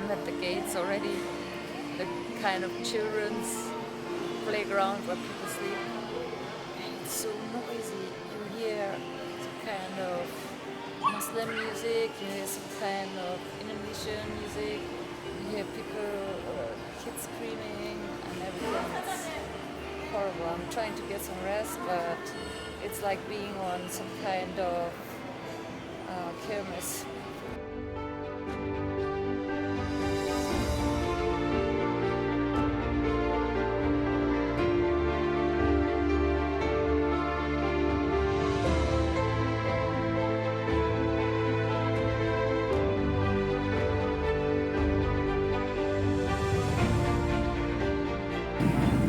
I'm at the gates already, the kind of children's playground where people sleep. And it's so noisy. You hear some kind of Muslim music, you hear some kind of Indonesian music, you hear people, kids screaming and everything. It's horrible. I'm trying to get some rest, but it's like being on some kind of kermis.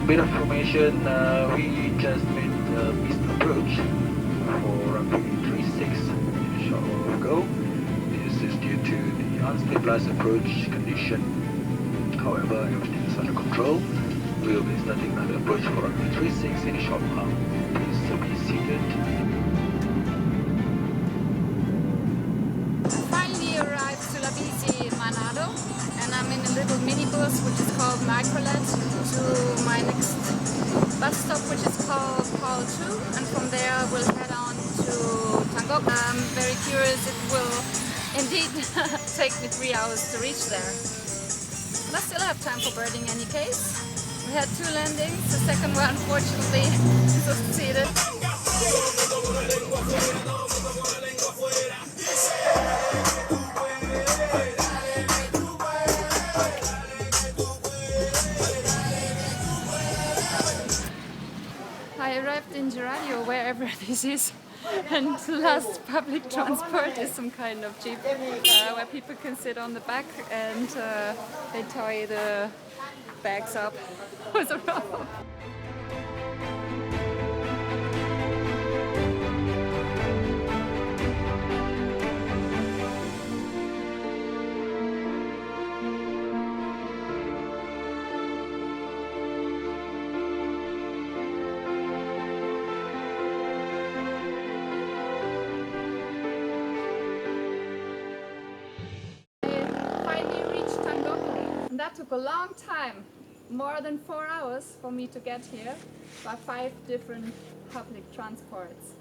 Bit of information, we just made the missed approach for runway 36 a short while ago. This is due to the unstabilized approach condition. However, everything is under control. We will be starting another approach for runway 36 in a short while. Please be seated. Finally arrived Sulawesi in Manado, and I'm in a little minibus which is called Microlet to my next bus stop, which is called Paul 2, and from there we'll head on to Tangkoko. I'm very curious, it will indeed take me 3 hours to reach there. But I still have time for birding in any case. We had 2 landings, the second one fortunately succeeded. I arrived in Geradio, wherever this is, and the last public transport is some kind of jeep where people can sit on the back and they tie the bags up with a rope. That took a long time, more than 4 hours for me to get here by 5 different public transports.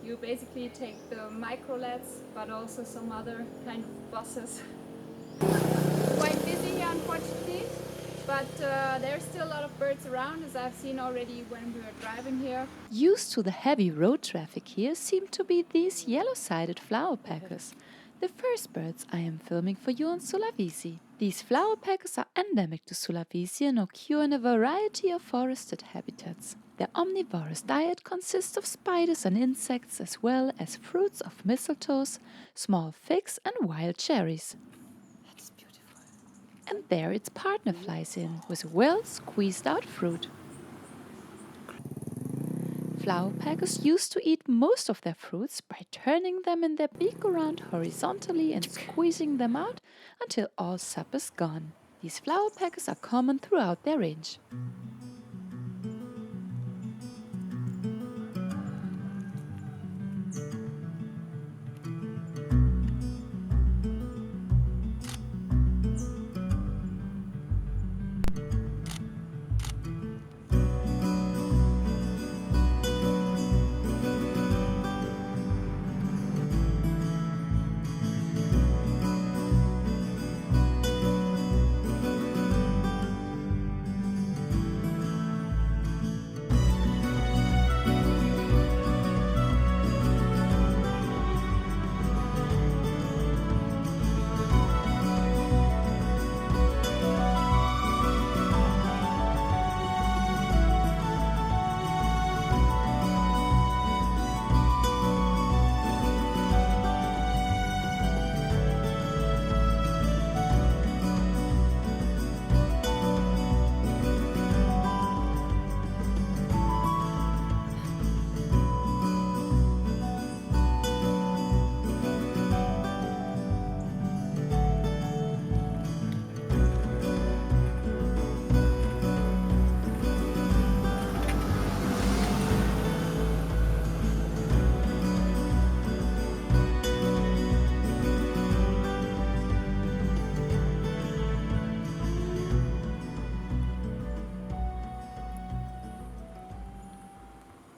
You basically take the microlets, but also some other kind of buses. Quite busy here, unfortunately, but there's still a lot of birds around, as I've seen already when we were driving here. Used to the heavy road traffic here seem to be these yellow-sided flower peckers. The first birds I am filming for you on Sulawesi. These flower peckers are endemic to Sulawesi and occur in a variety of forested habitats. Their omnivorous diet consists of spiders and insects, as well as fruits of mistletoes, small figs and wild cherries. That is beautiful. And there its partner flies in with a well squeezed out fruit. Flower peckers used to eat most of their fruits by turning them in their beak around horizontally and squeezing them out until all sap is gone. These flower peckers are common throughout their range.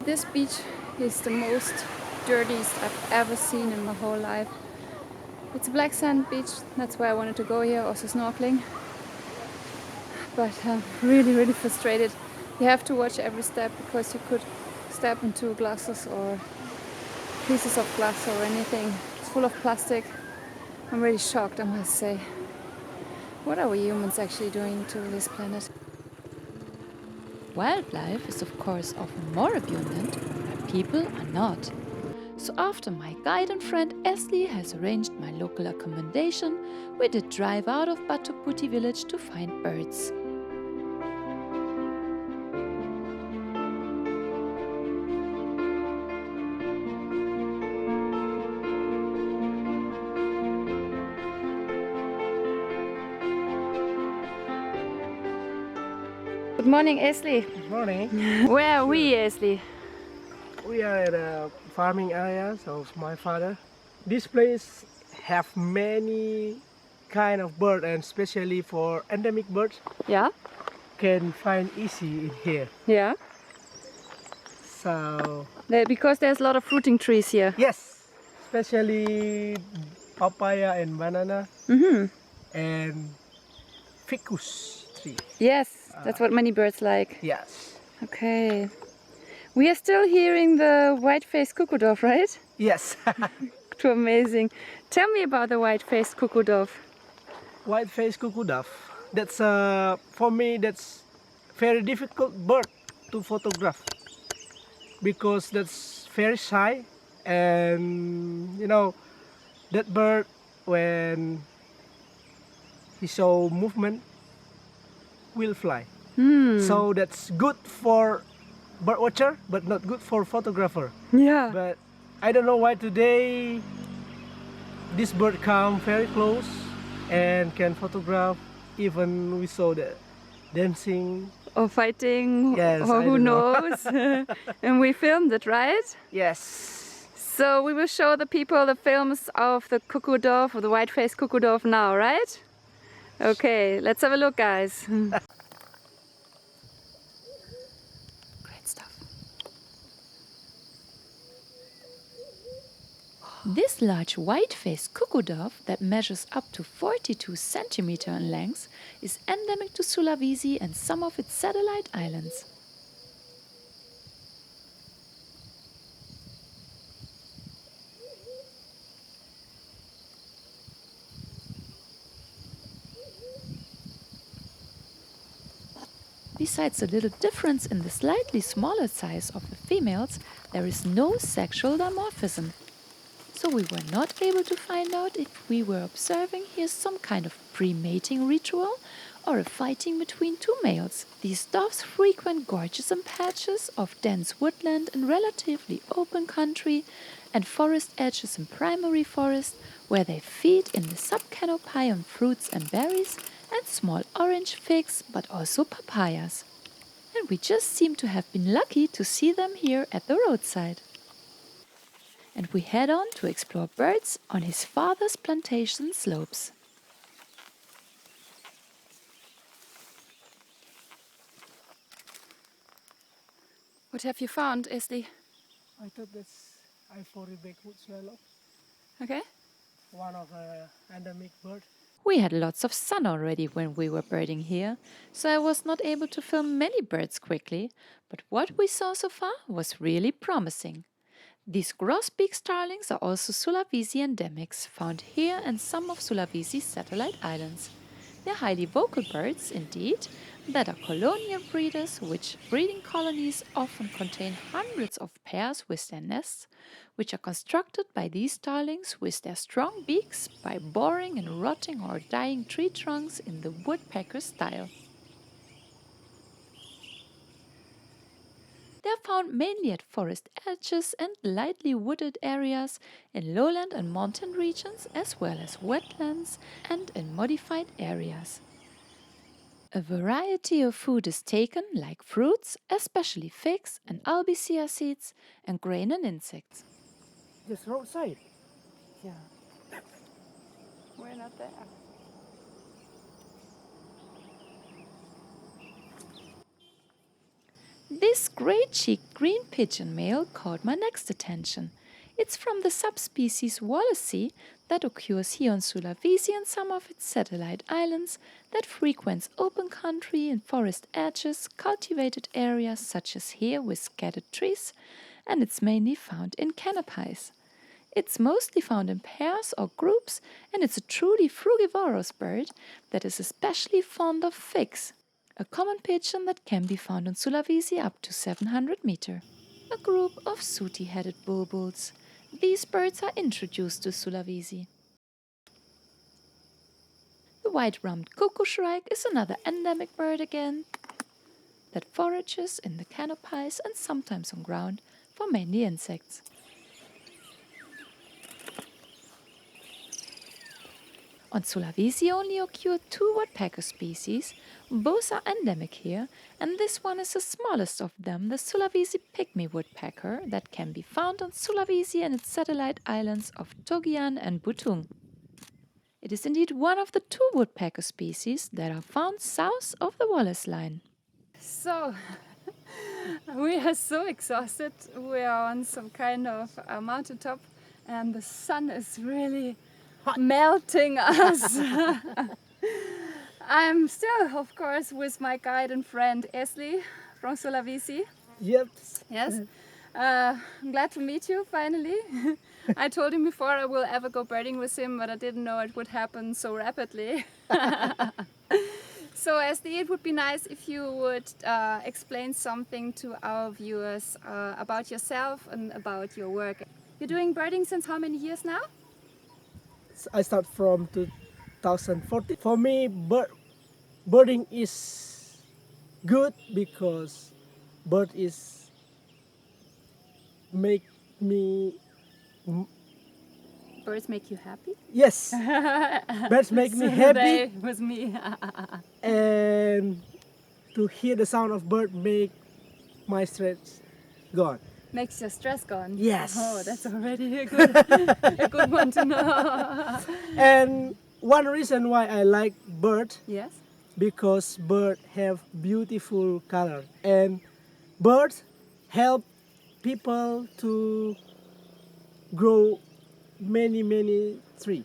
This beach is the most dirtiest I've ever seen in my whole life. It's a black sand beach, that's why I wanted to go here, also snorkeling. But I'm really, really frustrated. You have to watch every step because you could step into glasses or pieces of glass or anything. It's full of plastic. I'm really shocked, I must say. What are we humans actually doing to this planet? Wildlife is, of course, often more abundant where people are not. So, after my guide and friend Esli has arranged my local accommodation, we did drive out of Batu Putih village to find birds. Good morning, Esli. Good morning. Where are we, Esli? We are at a farming area of my father. This place have many kind of bird, and especially for endemic birds Yeah? can find easy in here. Yeah? So Because there's a lot of fruiting trees here. yes, especially papaya and banana and ficus tree. Yes, that's what many birds like. Yes. Okay. We are still hearing the white-faced cuckoo dove, right? Yes. Too amazing. Tell me about the white-faced cuckoo dove. White-faced cuckoo dove. That's for me that's very difficult bird to photograph because that's very shy, and you know that bird when he show movement will fly. So that's good for bird watcher but not good for photographer. Yeah. But I don't know why today this bird come very close and can photograph, even we saw the dancing. Or fighting, Yes, or I who don't know. knows. And we filmed it, right? Yes. So we will show the people the films of the cuckoo dove, or the white-faced cuckoo dove now, right? Okay, let's have a look, guys. Great stuff. This large white-faced cuckoo dove that measures up to 42 centimeters in length is endemic to Sulawesi and some of its satellite islands. Besides a little difference in the slightly smaller size of the females, there is no sexual dimorphism. So we were not able to find out if we were observing here some kind of pre-mating ritual or a fighting between two males. These doves frequent gorges and patches of dense woodland in relatively open country and forest edges in primary forest, where they feed in the subcanopy on fruits and berries and small orange figs, but also papayas. And we just seem to have been lucky to see them here at the roadside. And we head on to explore birds on his father's plantation slopes. What have you found, Esli? I thought that's ivory backwood swallow, Okay. one of endemic bird. We had lots of sun already when we were birding here, so I was not able to film many birds quickly, but what we saw so far was really promising. These grosbeak starlings are also Sulawesi endemics, found here and some of Sulawesi's satellite islands. They're highly vocal birds, indeed, that are colonial breeders, which breeding colonies often contain hundreds of pairs with their nests, which are constructed by these starlings with their strong beaks by boring and rotting or dying tree trunks in the woodpecker style. They are found mainly at forest edges and lightly wooded areas, in lowland and mountain regions, as well as wetlands and in modified areas. A variety of food is taken, like fruits, especially figs and albicea seeds, and grain and insects. Just roadside. Yeah. We're not there. This great-cheeked green pigeon male caught my next attention. It's from the subspecies Wallacei that occurs here on Sulawesi and some of its satellite islands, that frequents open country and forest edges, cultivated areas such as here with scattered trees, and it's mainly found in canopies. It's mostly found in pairs or groups, and it's a truly frugivorous bird that is especially fond of figs, a common pigeon that can be found in Sulawesi up to 700 meters. A group of sooty-headed bulbuls. These birds are introduced to Sulawesi. The white-rumped cuckoo shrike is another endemic bird again that forages in the canopies and sometimes on ground for mainly insects. On Sulawesi only occur 2 woodpecker species. Both are endemic here, and this one is the smallest of them, the Sulawesi pygmy woodpecker, that can be found on Sulawesi and its satellite islands of Togian and Butung. It is indeed one of the 2 woodpecker species that are found south of the Wallace Line. So, we are so exhausted. We are on some kind of mountaintop and the sun is really melting us. I'm still, of course, with my guide and friend Esli from Sulawesi. Yep. Yes. I'm glad to meet you finally. I told him before I will ever go birding with him, but I didn't know it would happen so rapidly. So Esli, it would be nice if you would explain something to our viewers about yourself and about your work. You're doing birding since how many years now? I start from 2014. For me, birding is good because bird is make me Birds make you happy? yes. Birds make me happy, They was me. and to hear the sound of bird make my stress gone. Makes your stress gone. Yes. Oh, that's already a good one to know. And one reason why I like bird, Yes. because bird have beautiful color, and birds help people to grow many tree.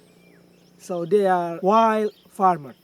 So they are wild farmer.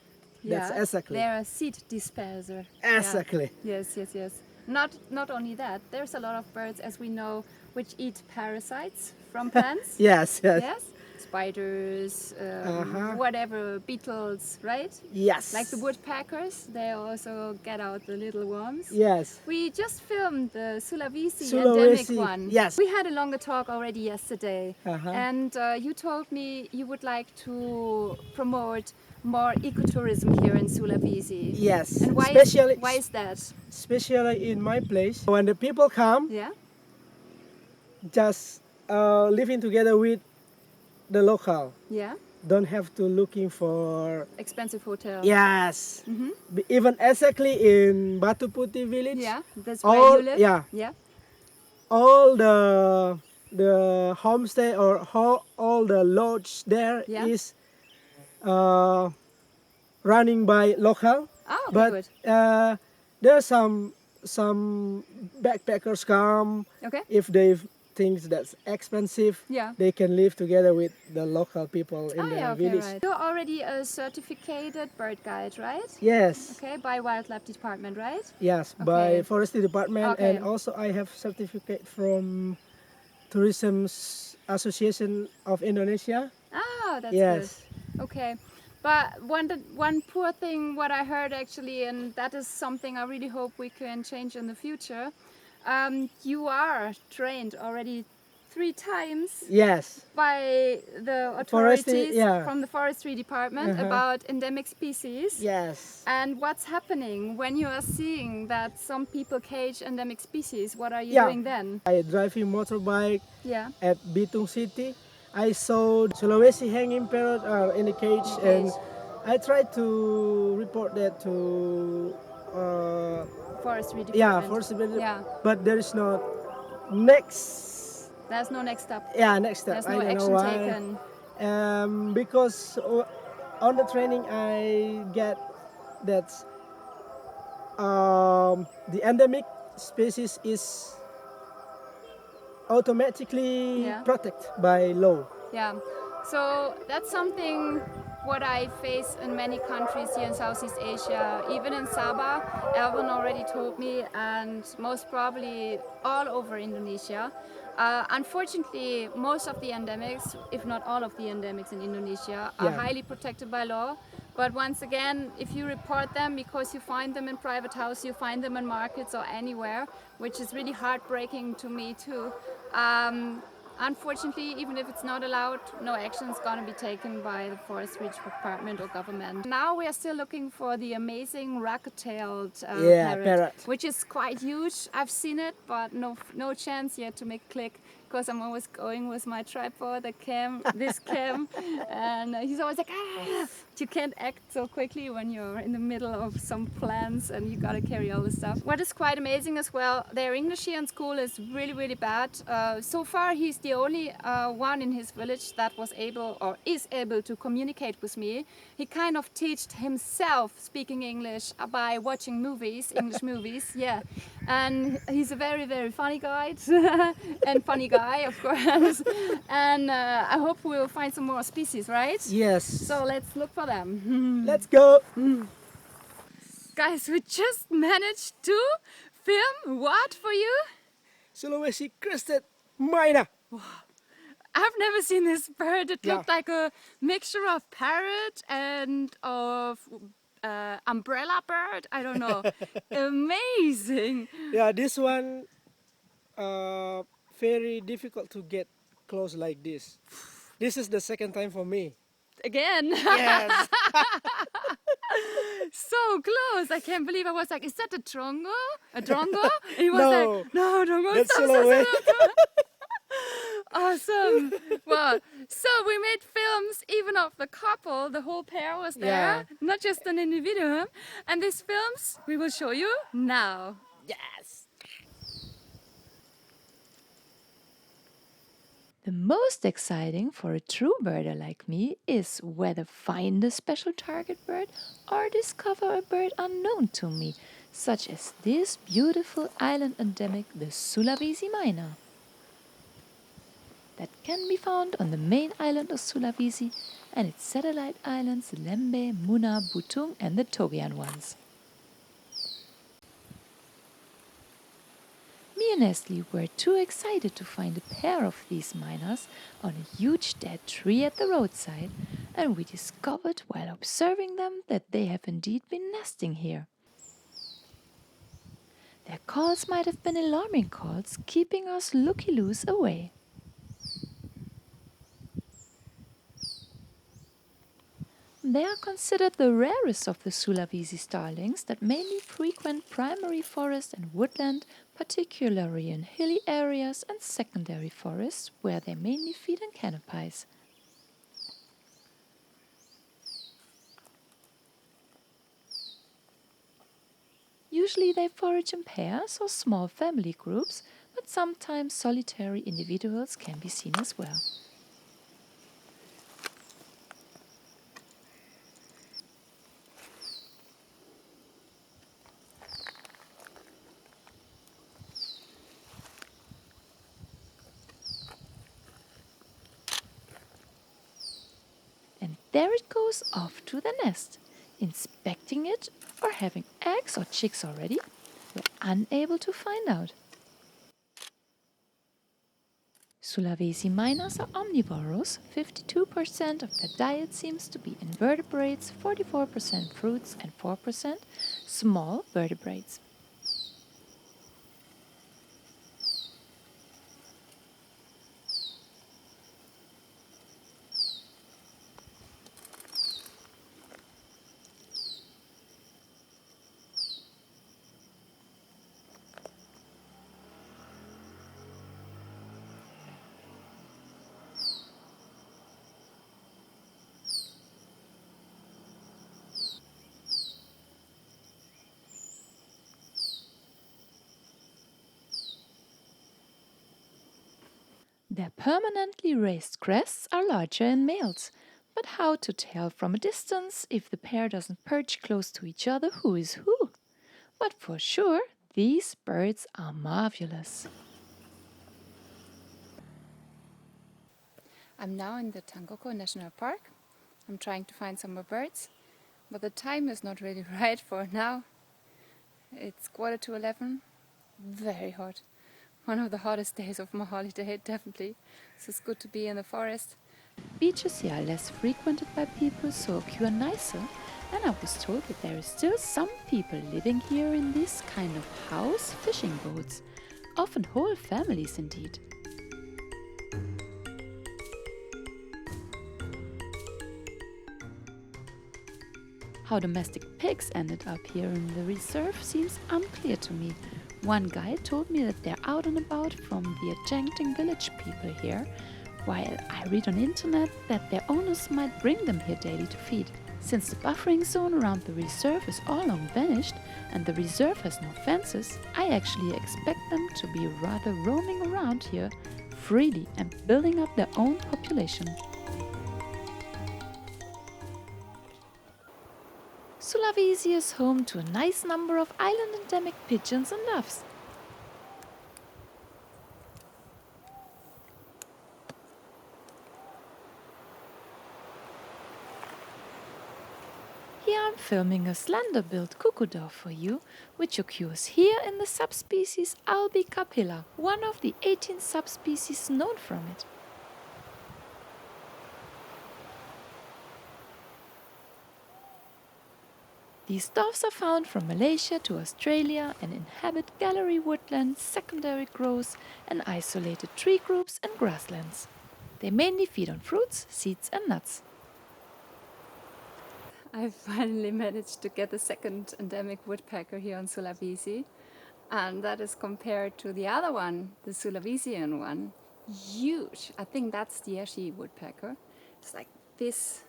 That's exactly. They're a seed disperser. Exactly. Yeah. Yes. Not only that, there's a lot of birds, as we know, which eat parasites from plants. Yes. Yes. Spiders, Uh-huh. whatever, beetles, right? Yes. Like the woodpeckers, they also get out the little worms. Yes. We just filmed the Sulawesi Sulawesi, endemic one. yes. We had a longer talk already yesterday. Uh-huh. And you told me you would like to promote more ecotourism here in Sulawesi. Yes. And why especially is that? especially in my place, when the people come, Yeah? just living together with the local. Yeah? Don't have to looking for Expensive hotel. yes. Mhm. Even exactly in Batu Putih village. Yeah? That's where All you live? yeah. Yeah? All the homestay or all the lodge there Yeah. is running by local. Oh, But good. there are some backpackers come. Okay. If they think that's expensive, Yeah. they can live together with the local people in Oh, the yeah, okay, village. right. You're already a certificated bird guide, right? Yes, Okay, by Wildlife Department, right? yes, by Okay. forestry department, Okay. and also I have certificate from Tourism Association of Indonesia. Oh, that's Yes. good. Okay. But one poor thing, what I heard actually, and that is something I really hope we can change in the future. You are trained already 3 times Yes, by the Forestry, authorities yeah. from the forestry department Uh-huh. about endemic species. yes. And what's happening when you are seeing that some people cage endemic species? What are you Yeah. doing then? I driving motorbike Yeah. at Bitung City. I saw Sulawesi hanging parrot in the cage, and I tried to report that to Forestry department. yeah, forestry department, Yeah. but there is no next. There's no next step. Yeah, next step. There's I no don't action know why. taken. Because on the training I get that the endemic species is automatically Yeah. protected by law. Yeah, so that's something what I face in many countries here in Southeast Asia, even in Sabah. Alvin already told me, and most probably all over Indonesia. Unfortunately, most of the endemics, if not all of the endemics in Indonesia, are Yeah. highly protected by law. But once again, if you report them because you find them in private house, you find them in markets or anywhere, which is really heartbreaking to me too. Unfortunately, even if it's not allowed, no action is going to be taken by the forestry department or government. Now we are still looking for the amazing racket-tailed parrot, which is quite huge. I've seen it, but no chance yet to make click, because I'm always going with my tripod, this cam, and he's always like, ah! You can't act so quickly when you're in the middle of some plants and you gotta carry all the stuff. What is quite amazing as well, their English here in school is really, really bad. So far, he's the only one in his village that was able or is able to communicate with me. He kind of taught himself speaking English by watching movies, English movies, yeah. And he's a very, very funny guy and funny guy, of course. And I hope we'll find some more species, right? Yes. So let's look for them. Let's go. Guys, we just managed to film what for you? Sulawesi crested myna. I've never seen this bird. It Yeah. looked like a mixture of parrot and of umbrella bird. I don't know. Amazing. Yeah, this one very difficult to get close like this. This is the second time for me. Again. Yes. So close. I can't believe I was like, is that a drongo? A drongo? He was No. like, no, drongo. That's Stop, Sulawesi. Awesome. Well, so we made films even of the couple. The whole pair was there, Yeah. not just an individual. And these films we will show you now. Yes. The most exciting for a true birder like me is whether find a special target bird or discover a bird unknown to me, such as this beautiful island endemic, the Sulawesi myna. That can be found on the main island of Sulawesi and its satellite islands Lembe, Muna, Butung and the Togian ones. Me and Nestle were too excited to find a pair of these mynas on a huge dead tree at the roadside, and we discovered while observing them that they have indeed been nesting here. Their calls might have been alarming calls, keeping us looky-loos away. They are considered the rarest of the Sulawesi starlings that mainly frequent primary forest and woodland, particularly in hilly areas and secondary forests, where they mainly feed on canopies. Usually they forage in pairs or small family groups, but sometimes solitary individuals can be seen as well. And there it goes off to the nest. Inspecting it or having eggs or chicks already, we're unable to find out. Sulawesi mynas are omnivorous. 52% of their diet seems to be invertebrates, 44% fruits and 4% small vertebrates. Their permanently raised crests are larger in males, but how to tell from a distance if the pair doesn't perch close to each other who is who? But for sure, These birds are marvelous. I'm now in the Tangkoko National Park. I'm trying to find some more birds, but the time is not really right for now. It's 11:15, very hot. One of the hottest days of my holiday, definitely. So it's good to be in the forest. Beaches here are less frequented by people, so occur nicer, and I was told that there is still some people living here in this kind of house fishing boats, often whole families indeed. How domestic pigs ended up here in the reserve seems unclear to me. One guide told me that they're out and about from the adjacent village people here, while I read on internet that their owners might bring them here daily to feed. Since the buffering zone around the reserve is all long vanished and the reserve has no fences, I actually expect them to be rather roaming around here freely and building up their own population. Sulawesi is home to a nice number of island endemic pigeons and doves. Here I'm filming a slender-billed cuckoo dove for you, which occurs here in the subspecies albicapilla, one of the 18 subspecies known from it. These doves are found from Malaysia to Australia and inhabit gallery woodlands, secondary growths, and isolated tree groups and grasslands. They mainly feed on fruits, seeds, and nuts. I finally managed to get the second endemic woodpecker here on Sulawesi, and that is compared to the other one, the Sulawesian one, huge. I think that's the Ashi woodpecker. It's like this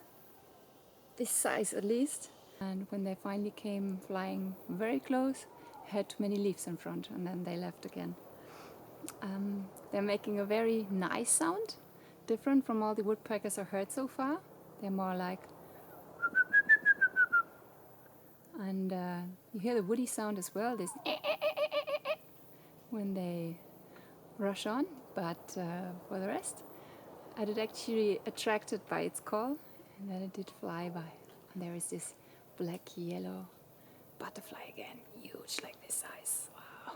size at least. And when they finally came flying very close, had too many leaves in front, and then they left again. They're making a very nice sound, different from all the woodpeckers I've heard so far. They're more like, and you hear the woody sound as well, this when they rush on. But for the rest, I did actually attracted by its call, and then it did fly by. And there is this black yellow butterfly again, huge, like this size. Wow.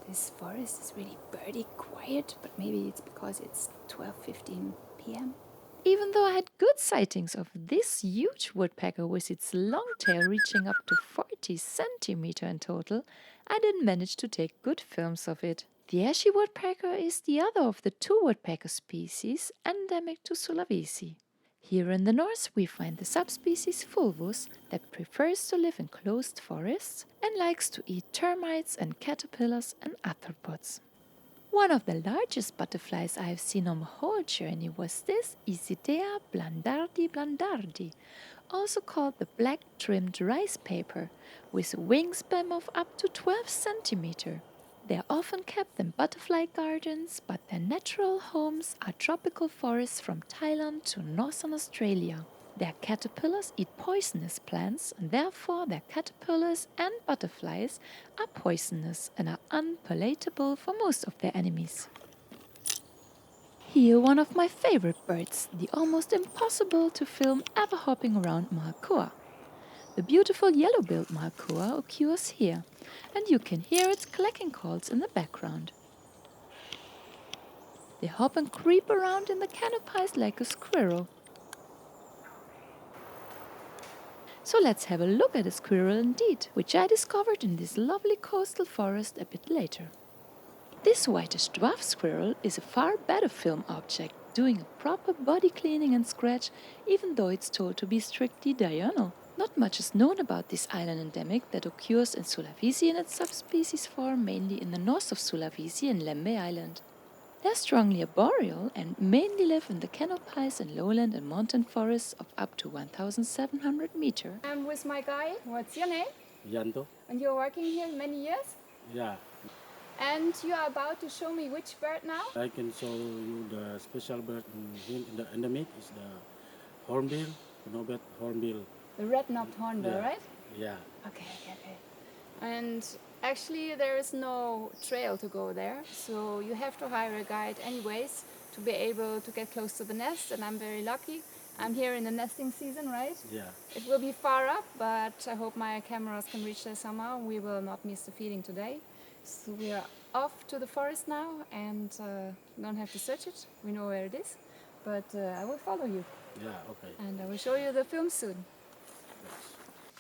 This forest is really birdy quiet, but maybe it's because it's 12:15 p.m. Even though I had good sightings of this huge woodpecker with its long tail reaching up to 40 centimeters in total, I didn't manage to take good films of it. The Ashi woodpecker is the other of the two woodpecker species endemic to Sulawesi. Here in the north we find the subspecies fulvus that prefers to live in closed forests and likes to eat termites and caterpillars and arthropods. One of the largest butterflies I have seen on my whole journey was this Isidea blandardi, also called the black-trimmed rice paper, with a wingspan of up to 12 centimeters. They are often kept in butterfly gardens, but their natural homes are tropical forests from Thailand to northern Australia. Their caterpillars eat poisonous plants, and therefore their caterpillars and butterflies are poisonous and are unpalatable for most of their enemies. Here one of my favorite birds, the almost impossible to film ever hopping around Malkoa. The beautiful yellow-billed Malkoa occurs here, and you can hear its clacking calls in the background. They hop and creep around in the canopies like a squirrel. So let's have a look at a squirrel indeed, which I discovered in this lovely coastal forest a bit later. This whitish dwarf squirrel is a far better film object, doing a proper body cleaning and scratch, even though it's told to be strictly diurnal. Not much is known about this island endemic that occurs in Sulawesi in its subspecies form, mainly in the north of Sulawesi and Lembe Island. They're strongly arboreal and mainly live in the canopies and lowland and mountain forests of up to 1,700 meters. I'm with my guide. What's your name? Yanto? And you're working here many years? Yeah, And you are about to show me which bird now? I can show you the special bird in the endemic is the hornbill, hornbill. The red-knobbed hornbill, Yeah. right? Yeah. Okay. And Actually, there is no trail to go there, so you have to hire a guide anyways to be able to get close to the nest, and I'm very lucky. I'm here in the nesting season, right? Yeah. It will be far up, but I hope my cameras can reach there somehow. We will not miss the feeding today. So we are off to the forest now and don't have to search it. We know where it is, but I will follow you Yeah, okay. and I will show you the film soon.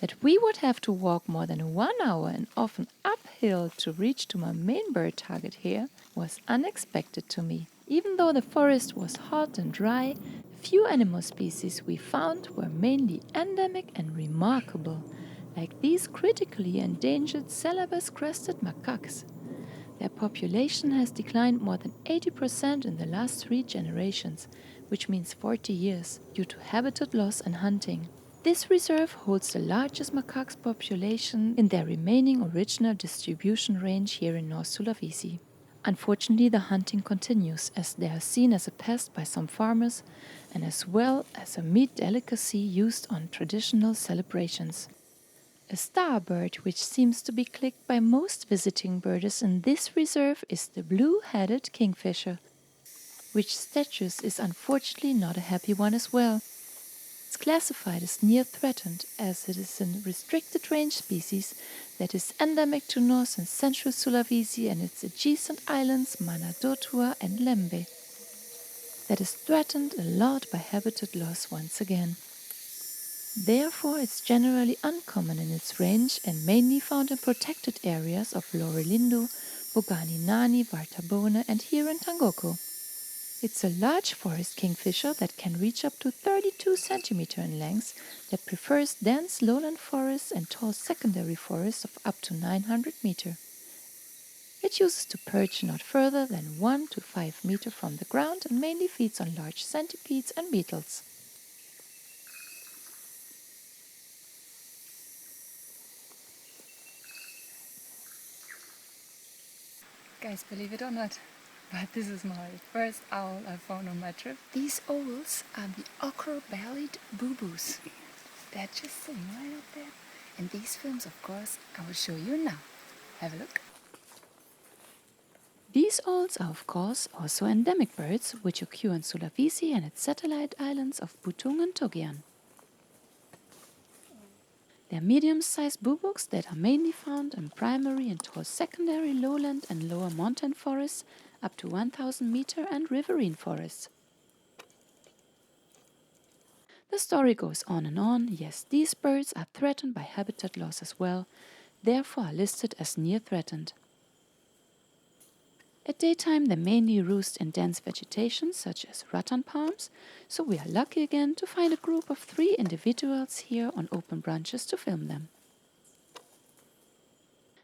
That we would have to walk more than 1 hour and often uphill to reach to my main bird target here was unexpected to me. Even though the forest was hot and dry, the few animal species we found were mainly endemic and remarkable, like these critically endangered Celebes crested macaques. Their population has declined more than 80% in the last 3 generations, which means 40 years, due to habitat loss and hunting. This reserve holds the largest macaques population in their remaining original distribution range here in North Sulawesi. Unfortunately, the hunting continues as they are seen as a pest by some farmers and as well as a meat delicacy used on traditional celebrations. A star bird which seems to be clicked by most visiting birders in this reserve is the blue-headed kingfisher, which status is unfortunately not a happy one as well. It's classified as near threatened as it is a restricted range species that is endemic to North and Central Sulawesi and its adjacent islands Manado and Lembe. That is threatened a lot by habitat loss once again. Therefore, it's generally uncommon in its range and mainly found in protected areas of Lorelindo, Boganinani, Vartabone and here in Tangkoko. It's a large forest kingfisher that can reach up to 32 cm in length that prefers dense lowland forests and tall secondary forests of up to 900 meters. It uses to perch not further than 1 to 5 meters from the ground and mainly feeds on large centipedes and beetles. Guys, believe it or not, but this is my first owl I found on my trip. These owls are the ochre-bellied boo-boos. They're just sitting right up there. And these films, of course, I will show you now. Have a look. These owls are of course also endemic birds which occur in Sulawesi and its satellite islands of Butung and Togian. They are medium-sized booboos that are mainly found in primary and tall secondary lowland and lower montane forests up to 1000 meter and riverine forests. The story goes on and on. Yes, these birds are threatened by habitat loss as well, therefore are listed as near threatened. At daytime they mainly roost in dense vegetation such as rattan palms, so we are lucky again to find a group of 3 individuals here on open branches to film them.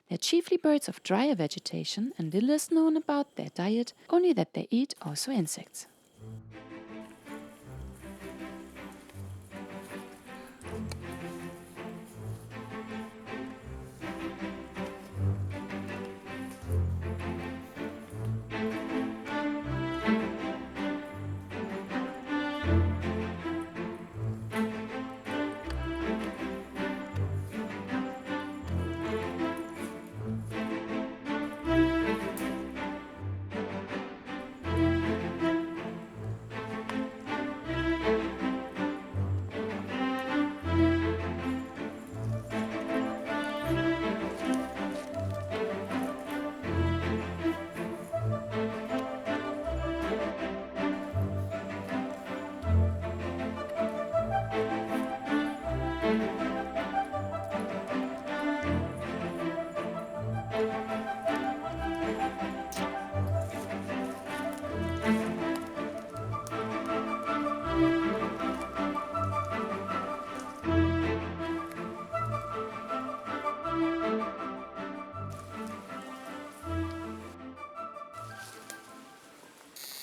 They're chiefly birds of drier vegetation and little is known about their diet, only that they eat also insects.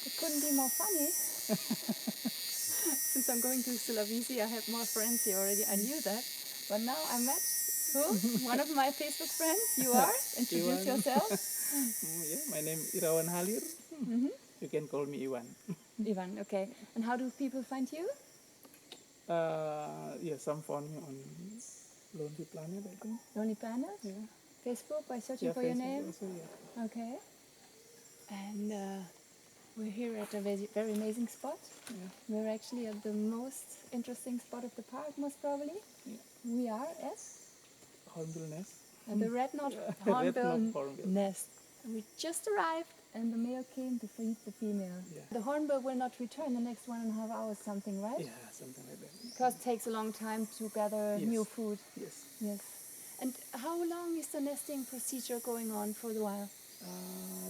It couldn't be more funny. Since I'm going to Sulawesi, I have more friends here already. I knew that. But now I met who? One of my Facebook friends. You are? Introduce Iwan. yourself. Yeah, my name is Irawan Halir. You can call me Iwan. Ivan, okay. And how do people find you? Yeah, some found me on Lonely Planet, I think. Lonely Planet? Yeah. Facebook by searching Yeah, for your Facebook name. also, yeah. Okay. And we're here at a very amazing spot. Yeah. We're actually at the most interesting spot of the park, most probably. Yeah. We are at Hornbill nest. the red-knot Red-knot hornbill hornbill. nest. We just arrived and the male came to feed the female. Yeah. The hornbill will not return the next 1.5 hours, something, right? Yeah, something like that. Because it takes a long time to gather Yes. new food. Yes. Yes. And how long is the nesting procedure going on for the while?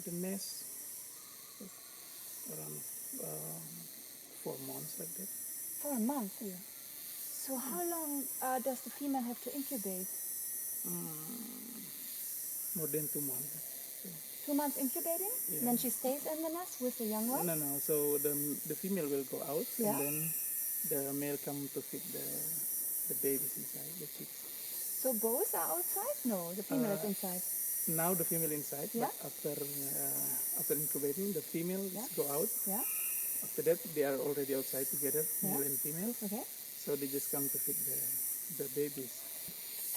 The nest around 4 months like that. For a month. Yeah. So how long does the female have to incubate? More than 2 months. 2 months incubating? Yeah. Then she stays in the nest with the young one? No. So the female will go out, Yeah. and then the male come to feed the babies inside, the chicks. So both are outside? No, the female is inside. Now the female inside, Yeah. but after incubating, the females Yeah. go out. Yeah. After that, they are already outside together, Yeah. male and female. Okay. So they just come to feed the babies.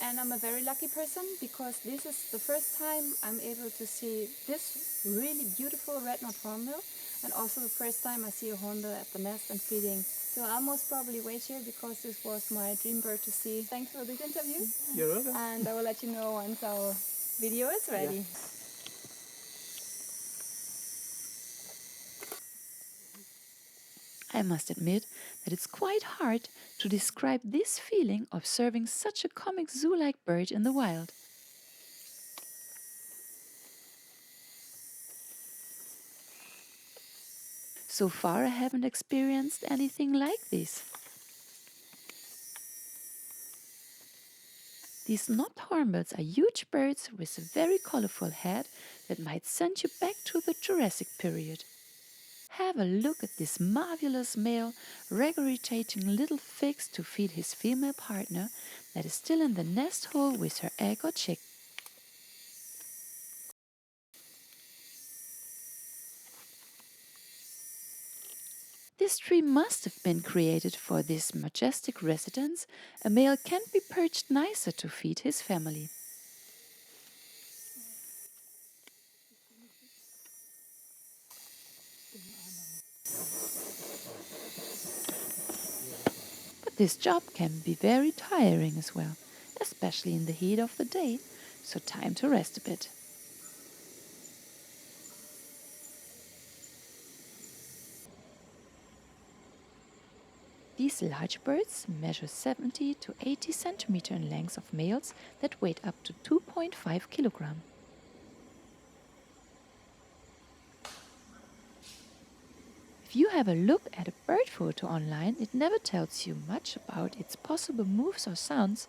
And I'm a very lucky person because this is the first time I'm able to see this really beautiful red-knot hornbill, and also the first time I see a hornbill at the nest and feeding. So I'll most probably wait here because this was my dream bird to see. Thanks for this interview, You're welcome. and I will let you know once our video is ready. I must admit that it's quite hard to describe this feeling observing such a comic zoo-like bird in the wild. So far I haven't experienced anything like this. These knot hornbills are huge birds with a very colorful head that might send you back to the Jurassic period. Have a look at this marvelous male regurgitating little figs to feed his female partner that is still in the nest hole with her egg or chick. This tree must have been created for this majestic residence. A male can't be perched nicer to feed his family. But this job can be very tiring as well, especially in the heat of the day, so time to rest a bit. These large birds measure 70 to 80 centimeters in length of males that weigh up to 2.5 kilograms. If you have a look at a bird photo online, it never tells you much about its possible moves or sounds,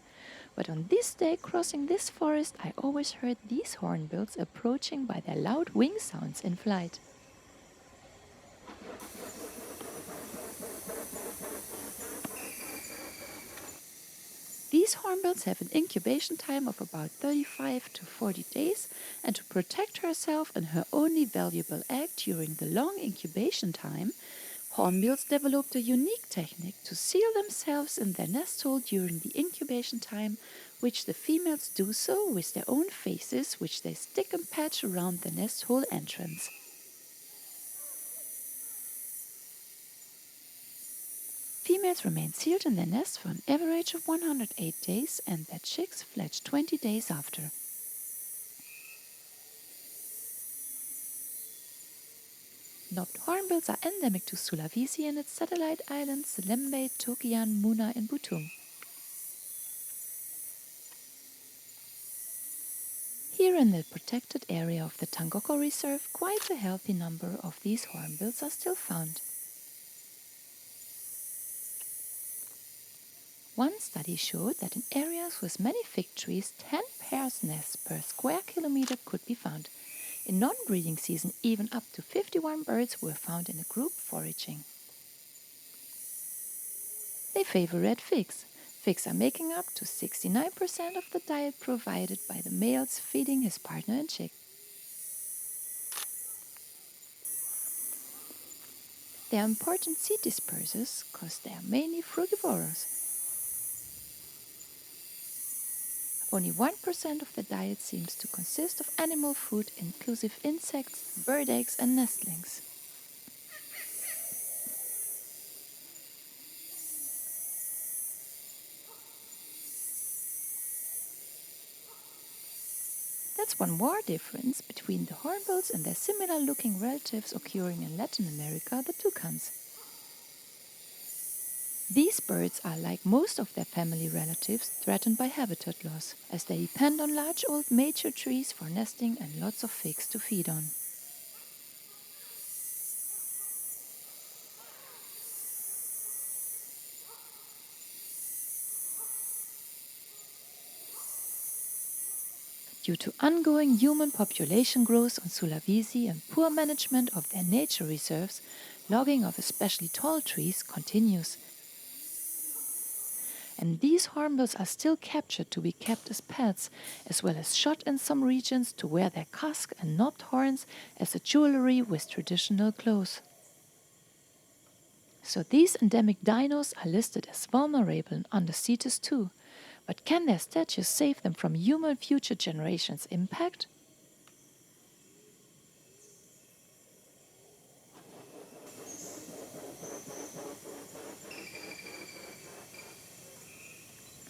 but on this day crossing this forest I always heard these hornbills approaching by their loud wing sounds in flight. These hornbills have an incubation time of about 35 to 40 days, and to protect herself and her only valuable egg during the long incubation time, hornbills developed a unique technique to seal themselves in their nest hole during the incubation time, which the females do so with their own faces, which they stick and patch around the nest hole entrance. Females remain sealed in their nest for an average of 108 days, and their chicks fledge 20 days after. Knobbed hornbills are endemic to Sulawesi and its satellite islands Lembe, Tokian, Muna and Butung. Here in the protected area of the Tangkoko Reserve, quite a healthy number of these hornbills are still found. One study showed that in areas with many fig trees, 10 pairs nests per square kilometer could be found. In non-breeding season, even up to 51 birds were found in a group foraging. They favor red figs. Figs are making up to 69% of the diet provided by the males feeding his partner and chick. They are important seed dispersers because they are mainly frugivorous. Only 1% of their diet seems to consist of animal food, inclusive insects, bird eggs and nestlings. That's one more difference between the hornbills and their similar-looking relatives occurring in Latin America, the toucans. These birds are, like most of their family relatives, threatened by habitat loss, as they depend on large old mature trees for nesting and lots of figs to feed on. Due to ongoing human population growth on Sulawesi and poor management of their nature reserves, logging of especially tall trees continues. And these hornbills are still captured to be kept as pets, as well as shot in some regions to wear their casque and knobbed horns as a jewelry with traditional clothes. So these endemic dinos are listed as vulnerable and under CITES too. But can their status save them from human future generations' impact?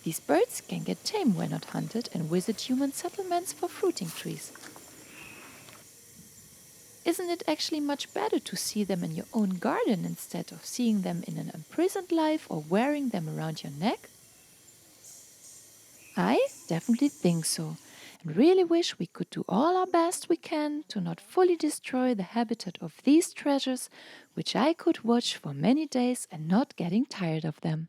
These birds can get tame when not hunted and visit human settlements for fruiting trees. Isn't it actually much better to see them in your own garden instead of seeing them in an imprisoned life or wearing them around your neck? I definitely think so, and really wish we could do all our best we can to not fully destroy the habitat of these treasures, which I could watch for many days and not getting tired of them.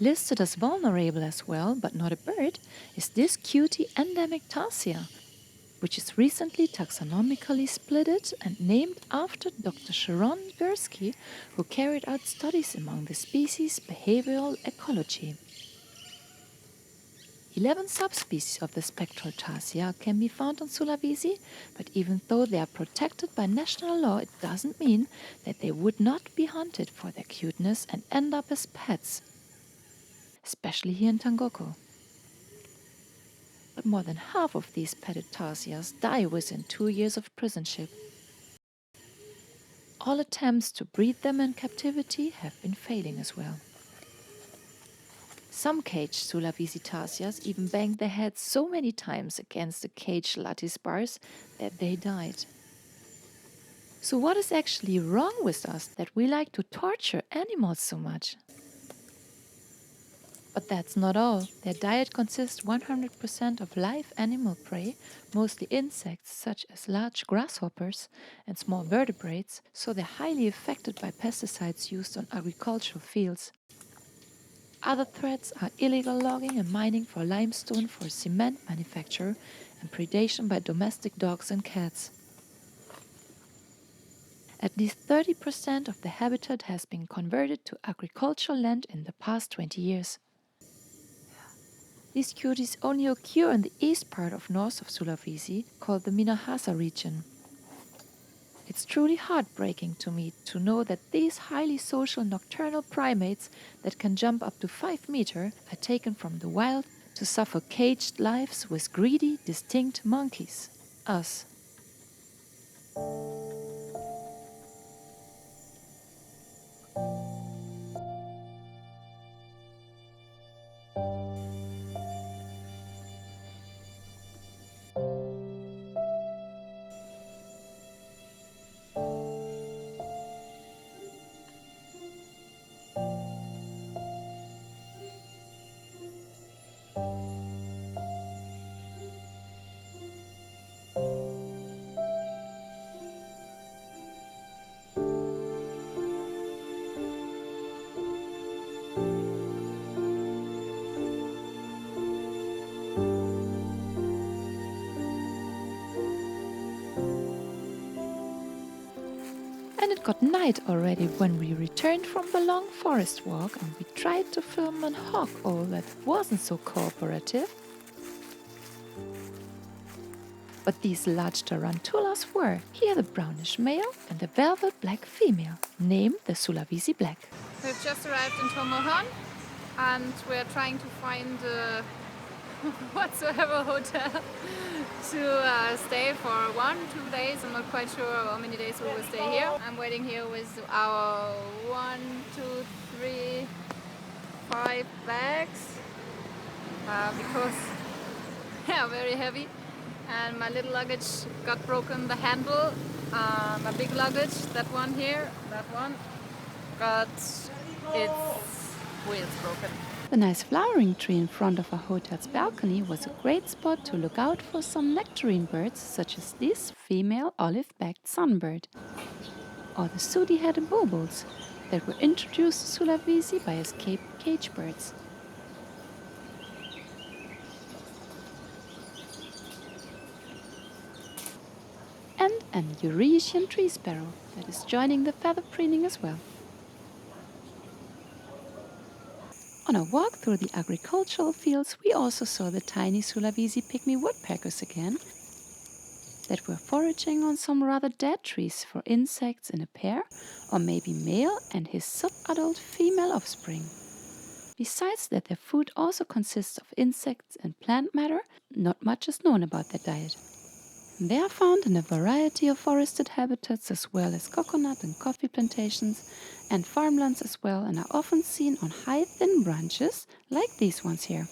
Listed as vulnerable as well, but not a bird, is this cutie endemic tarsia, which is recently taxonomically splitted and named after Dr. Sharon Gursky, who carried out studies among the species' behavioral ecology. 11 subspecies of the spectral tarsia can be found on Sulawesi, but even though they are protected by national law, it doesn't mean that they would not be hunted for their cuteness and end up as pets, especially here in Tangkoko. But more than half of these petted tarsias die within 2 years of prisonship. All attempts to breed them in captivity have been failing as well. Some caged Sulawesi tarsias even banged their heads so many times against the cage lattice bars that they died. So what is actually wrong with us that we like to torture animals so much? But that's not all. Their diet consists 100% of live animal prey, mostly insects such as large grasshoppers and small vertebrates, so they're highly affected by pesticides used on agricultural fields. Other threats are illegal logging and mining for limestone for cement manufacture and predation by domestic dogs and cats. At least 30% of the habitat has been converted to agricultural land in the past 20 years. These cuties only occur in the east part of north of Sulawesi, called the Minahasa region. It's truly heartbreaking to me to know that these highly social nocturnal primates that can jump up to 5 meters are taken from the wild to suffer caged lives with greedy, distinct monkeys, us. And it got night already when we returned from the long forest walk and we tried to film an hawk owl that wasn't so cooperative. But these large tarantulas were. Here the brownish male and the velvet black female, named the Sulawesi Black. We've just arrived in Tomohon and we're trying to find whatsoever hotel to stay for 1-2 days. I'm not quite sure how many days we will stay here. I'm waiting here with our 5 bags because they are very heavy and my little luggage got broken, the handle. My big luggage, that one here, that one, got its wheels broken. The nice flowering tree in front of our hotel's balcony was a great spot to look out for some nectarine birds such as this female olive-backed sunbird or the sooty-headed bulbuls that were introduced to Sulawesi by escaped cage birds. And an Eurasian tree sparrow that is joining the feather preening as well. On a walk through the agricultural fields, we also saw the tiny Sulawesi pygmy woodpeckers again that were foraging on some rather dead trees for insects in a pair, or maybe male and his subadult female offspring. Besides that, their food also consists of insects and plant matter. Not much is known about their diet. They are found in a variety of forested habitats as well as coconut and coffee plantations and farmlands as well, and are often seen on high thin branches like these ones here.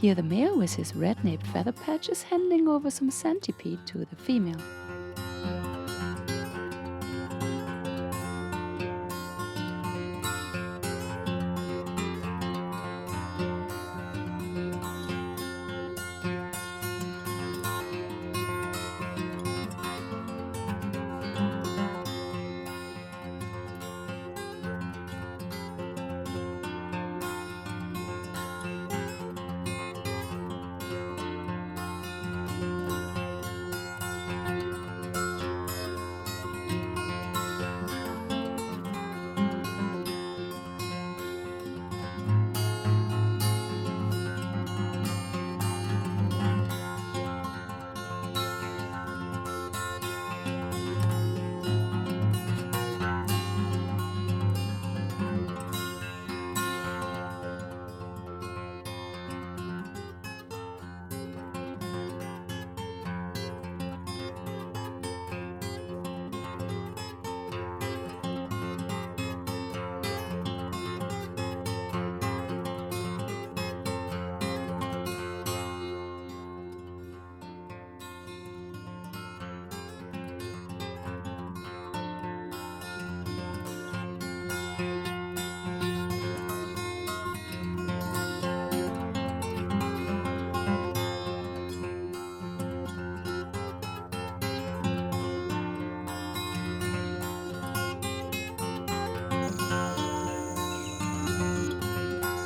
Here the male with his red-naped feather patch is handing over some centipede to the female.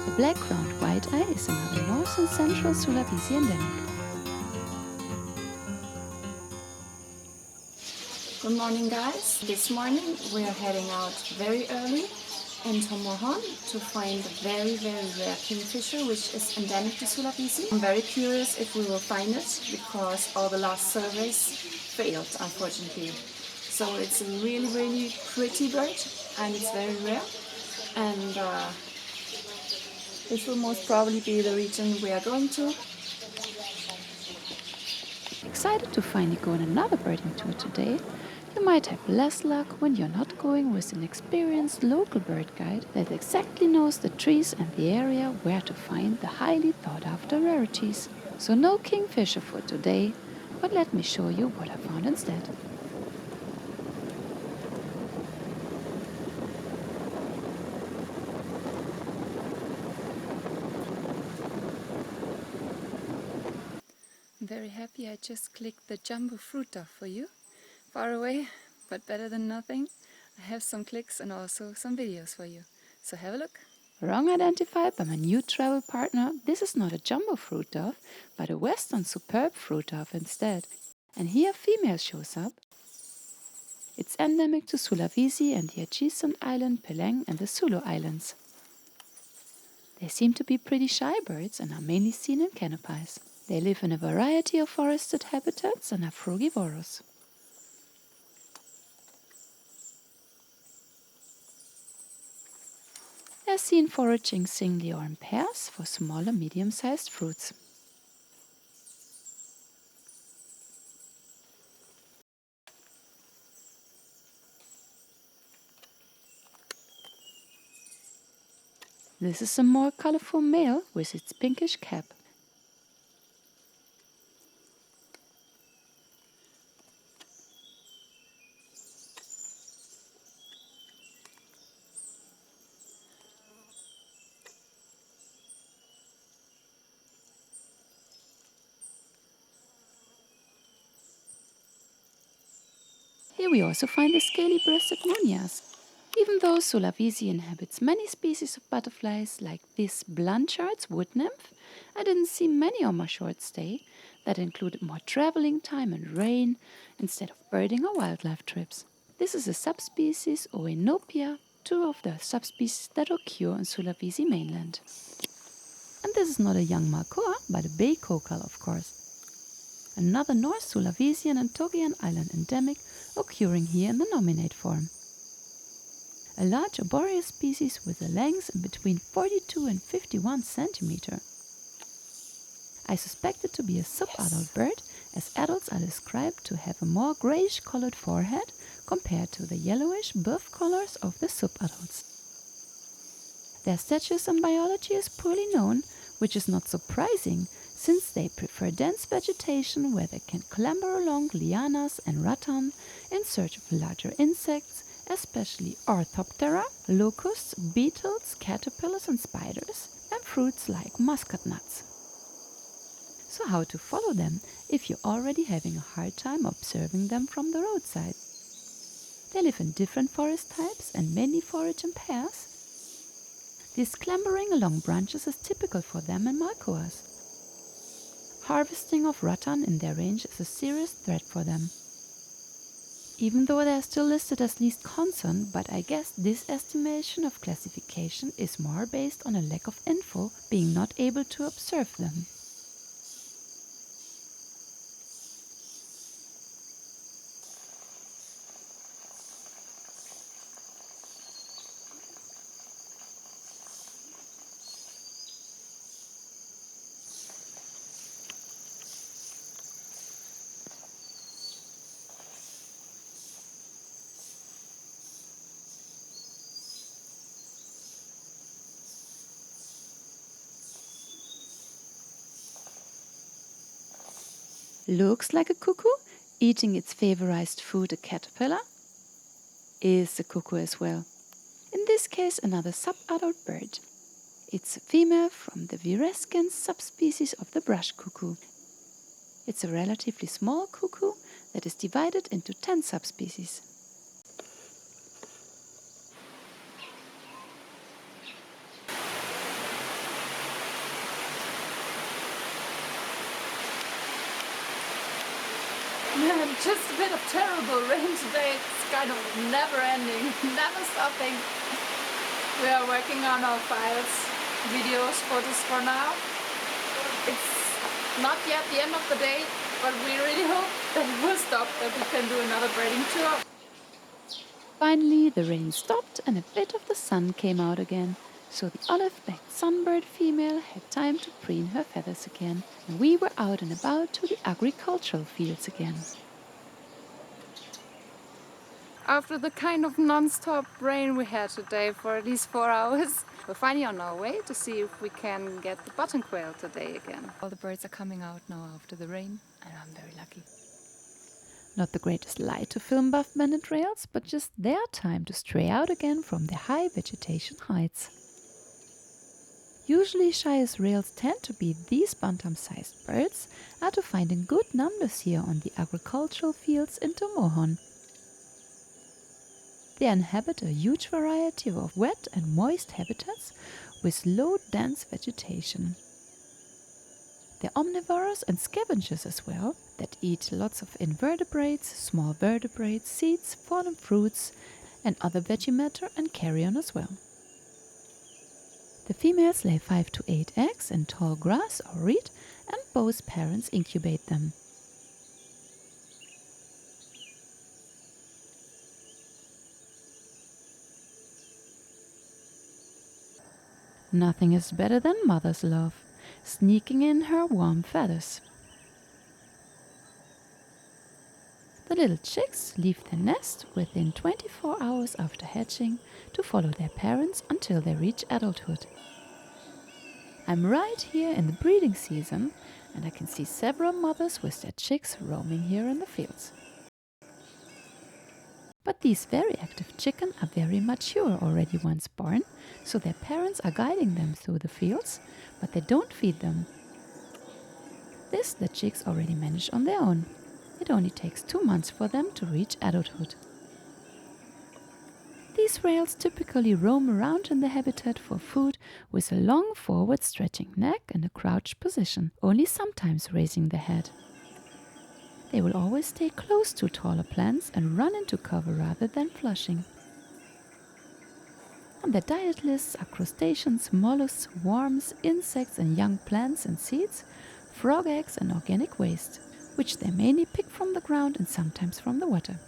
The black-crowned white-eye is another north and central Sulawesi endemic. Good morning, guys. This morning we are heading out very early in Tomohon to find a very, very rare kingfisher which is endemic to Sulawesi. I'm very curious if we will find it because all the last surveys failed, unfortunately. So it's a really, really pretty bird and it's very rare. And this will most probably be the region we are going to. Excited to finally go on another birding tour today? You might have less luck when you're not going with an experienced local bird guide that exactly knows the trees and the area where to find the highly sought after rarities. So no kingfisher for today, but let me show you what I found instead. I'm very happy I just clicked the jumbo fruit dove for you. Far away, but better than nothing. I have some clicks and also some videos for you. So have a look. Wrong identified by my new travel partner. This is not a jumbo fruit dove, but a western superb fruit dove instead. And here female shows up. It's endemic to Sulawesi and the adjacent island Peleng and the Sulu Islands. They seem to be pretty shy birds and are mainly seen in canopies. They live in a variety of forested habitats and are frugivorous. They're seen foraging singly or in pairs for small and medium-sized fruits. This is a more colorful male with its pinkish cap. Here we also find the scaly-breasted munias. Even though Sulawesi inhabits many species of butterflies like this Blanchard's wood nymph, I didn't see many on my short stay that included more traveling time and rain instead of birding or wildlife trips. This is a subspecies Oenopia, two of the subspecies that occur on Sulawesi mainland. And this is not a young markhor, but a bay kokal, of course. Another North Sulawesian and Togian island endemic occurring here in the nominate form. A large arboreous species with a length in between 42 and 51 centimeter. I suspect it to be a subadult bird, as adults are described to have a more grayish-colored forehead compared to the yellowish buff colors of the subadults. Their status in biology is poorly known, which is not surprising, since they prefer dense vegetation where they can clamber along lianas and rattan in search of larger insects, especially Orthoptera, locusts, beetles, caterpillars and spiders, and fruits like muscat nuts. So how to follow them if you're already having a hard time observing them from the roadside? They live in different forest types and mainly forage in pairs. This clambering along branches is typical for them and markhors. Harvesting of rattan in their range is a serious threat for them. Even though they are still listed as least concern, but I guess this estimation of classification is more based on a lack of info, being not able to observe them. Looks like a cuckoo, eating its favorized food, a caterpillar. Is a cuckoo as well. In this case, another subadult bird. It's a female from the Virescens subspecies of the brush cuckoo. It's a relatively small cuckoo that is divided into 10 subspecies. Man, just a bit of terrible rain today. It's kind of never ending, never stopping. We are working on our files, videos, photos for now. It's not yet the end of the day, but we really hope that it will stop, that we can do another birding tour. Finally, the rain stopped and a bit of the sun came out again, so the olive-backed sunbird female had time to preen her feathers again, and we were out and about to the agricultural fields again. After the kind of non-stop rain we had today for at least 4 hours, We're finally on our way to see if we can get the button quail today again. All the birds are coming out now after the rain, and I'm very lucky. Not the greatest light to film buff banded rails, but just their time to stray out again from their high vegetation heights. Usually shy as rails tend to be, these bantam-sized birds are to find in good numbers here on the agricultural fields in Tomohon. They inhabit a huge variety of wet and moist habitats with low, dense vegetation. They're omnivores and scavengers as well, that eat lots of invertebrates, small vertebrates, seeds, fallen fruits, and other veggie matter and carrion as well. The females lay 5 to 8 eggs in tall grass or reed, and both parents incubate them. Nothing is better than mother's love, sneaking in her warm feathers. The little chicks leave their nest within 24 hours after hatching to follow their parents until they reach adulthood. I'm right here in the breeding season, and I can see several mothers with their chicks roaming here in the fields. But these very active chickens are very mature already once born, so their parents are guiding them through the fields, but they don't feed them. This the chicks already manage on their own. It only takes 2 months for them to reach adulthood. These rails typically roam around in the habitat for food with a long forward stretching neck and a crouched position, only sometimes raising the head. They will always stay close to taller plants and run into cover rather than flushing. On their diet lists are crustaceans, mollusks, worms, insects and young plants and seeds, frog eggs and organic waste, which they mainly pick from the ground and sometimes from the water.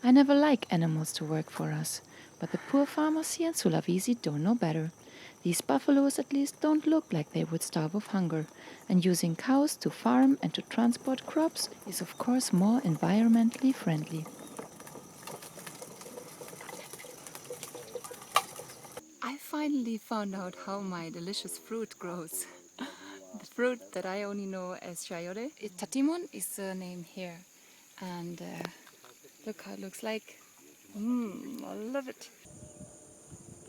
I never like animals to work for us, but the poor farmers here in Sulawesi don't know better. These buffaloes at least don't look like they would starve of hunger, and using cows to farm and to transport crops is of course more environmentally friendly. I finally found out how my delicious fruit grows. The fruit that I only know as chayore. Tatimon is the name here, and look how it looks like. I love it.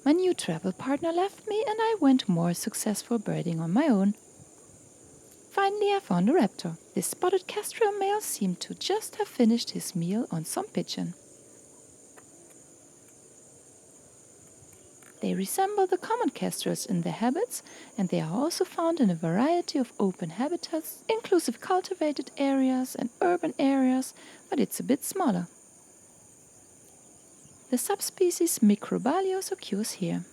My new travel partner left me and I went more successful birding on my own. Finally I found a raptor. This spotted kestrel male seemed to just have finished his meal on some pigeon. They resemble the common kestrels in their habits, and they are also found in a variety of open habitats, inclusive cultivated areas and urban areas, but it's a bit smaller. The subspecies Microbalios occurs here.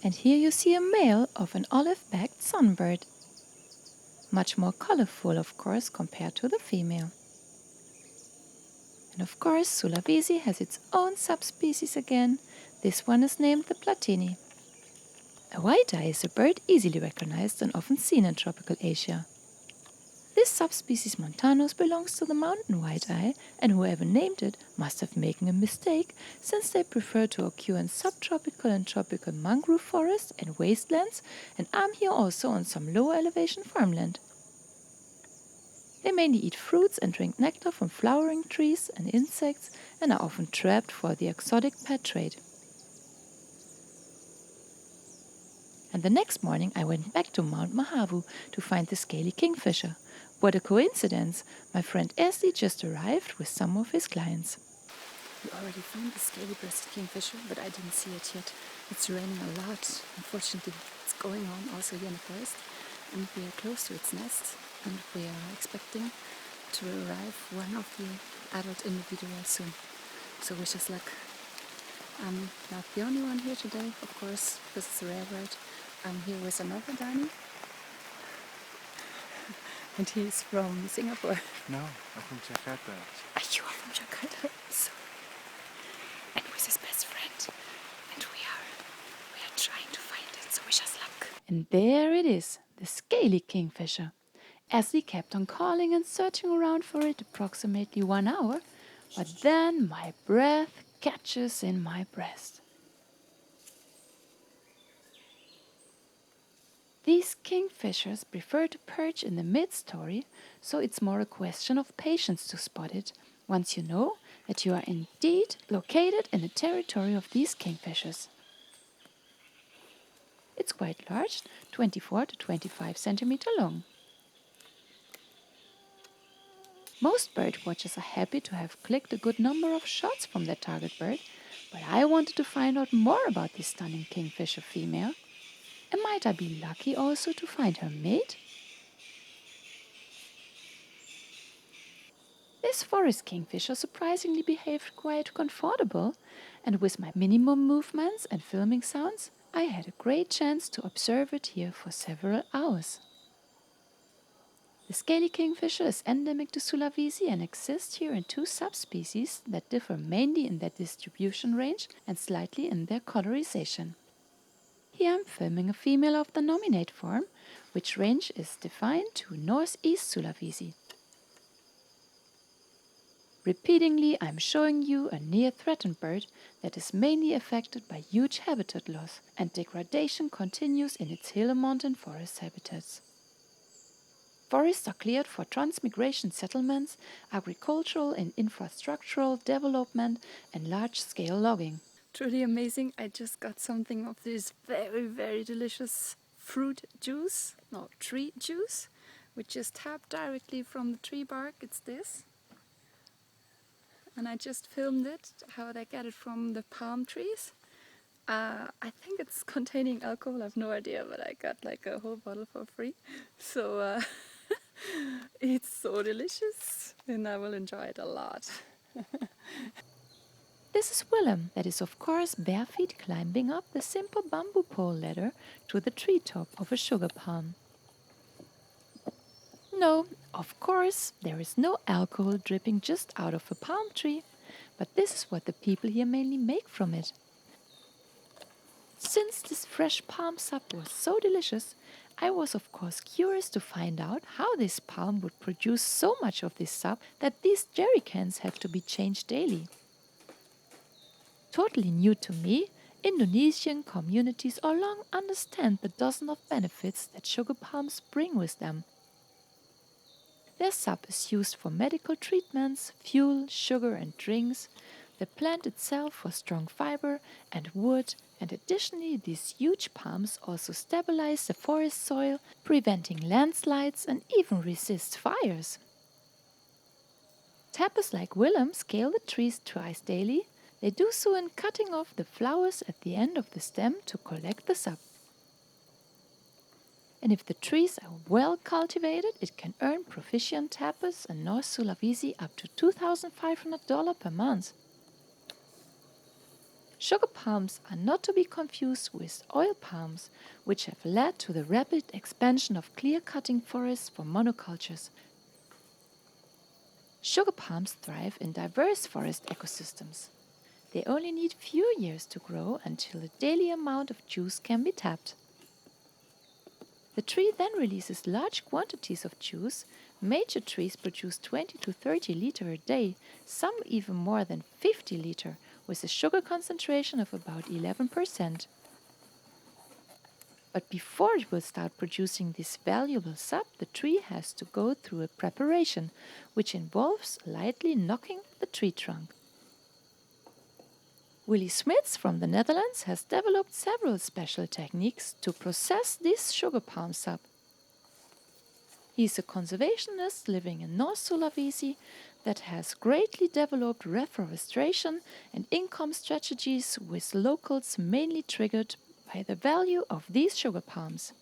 And here you see a male of an olive-backed sunbird. Much more colorful, of course, compared to the female. And of course, Sulawesi has its own subspecies again. This one is named the platini. A white-eye is a bird easily recognized and often seen in tropical Asia. This subspecies montanus belongs to the mountain white-eye, and whoever named it must have made a mistake, since they prefer to occur in subtropical and tropical mangrove forests and wastelands, and are here also on some lower elevation farmland. They mainly eat fruits and drink nectar from flowering trees and insects, and are often trapped for the exotic pet trade. And the next morning I went back to Mount Mahavu to find the scaly kingfisher. What a coincidence! My friend Ashley just arrived with some of his clients. We already found the scaly-breasted kingfisher, but I didn't see it yet. It's raining a lot. Unfortunately, it's going on also here in the forest, and we are close to its nest, and we are expecting to arrive one of the adult individuals soon. So wish us luck. I'm not the only one here today, of course, because it's a rare bird. I'm here with another Dani. And he's from Singapore. No, I'm from Jakarta. You are from Jakarta. So, and with his best friend. And we are trying to find it, so wish us luck. And there it is, the scaly kingfisher. Ashley kept on calling and searching around for it approximately 1 hour, but then my breath catches in my breast. These kingfishers prefer to perch in the mid-story, so it's more a question of patience to spot it, once you know that you are indeed located in the territory of these kingfishers. It's quite large, 24 to 25 centimeter long. Most bird watchers are happy to have clicked a good number of shots from their target bird, but I wanted to find out more about this stunning kingfisher female. And might I be lucky also to find her mate? This forest kingfisher surprisingly behaved quite comfortable, and with my minimum movements and filming sounds, I had a great chance to observe it here for several hours. The scaly kingfisher is endemic to Sulawesi and exists here in 2 subspecies that differ mainly in their distribution range and slightly in their colorization. Here I'm filming a female of the nominate form, which range is defined to northeast Sulawesi. Repeatedly, I'm showing you a near-threatened bird that is mainly affected by huge habitat loss, and degradation continues in its hill and mountain forest habitats. Forests are cleared for transmigration settlements, agricultural and infrastructural development, and large-scale logging. Truly amazing. I just got something of this very, very delicious fruit juice, no, tree juice, which is tapped directly from the tree bark. It's this. And I just filmed it, how they get it from the palm trees. I think it's containing alcohol, I have no idea, but I got like a whole bottle for free. So it's so delicious and I will enjoy it a lot. This is Willem, that is of course bare feet climbing up the simple bamboo pole ladder to the treetop of a sugar palm. No, of course, there is no alcohol dripping just out of a palm tree, but this is what the people here mainly make from it. Since this fresh palm sap was so delicious, I was of course curious to find out how this palm would produce so much of this sap that these jerry cans have to be changed daily. Totally new to me, Indonesian communities all long understand the dozen of benefits that sugar palms bring with them. Their sap is used for medical treatments, fuel, sugar and drinks, the plant itself for strong fiber and wood, and additionally these huge palms also stabilize the forest soil, preventing landslides and even resist fires. Tappers like Willem scale the trees twice daily. They do so in cutting off the flowers at the end of the stem to collect the sap. And if the trees are well cultivated, it can earn proficient tappers in North Sulawesi up to $2,500 per month. Sugar palms are not to be confused with oil palms, which have led to the rapid expansion of clear-cutting forests for monocultures. Sugar palms thrive in diverse forest ecosystems. They only need few years to grow until a daily amount of juice can be tapped. The tree then releases large quantities of juice. Major trees produce 20 to 30 liters a day, some even more than 50 liters, with a sugar concentration of about 11%. But before it will start producing this valuable sap, the tree has to go through a preparation, which involves lightly knocking the tree trunk. Willy Smits from the Netherlands has developed several special techniques to process this sugar palm sap. He is a conservationist living in North Sulawesi that has greatly developed reforestation and income strategies with locals mainly triggered by the value of these sugar palms.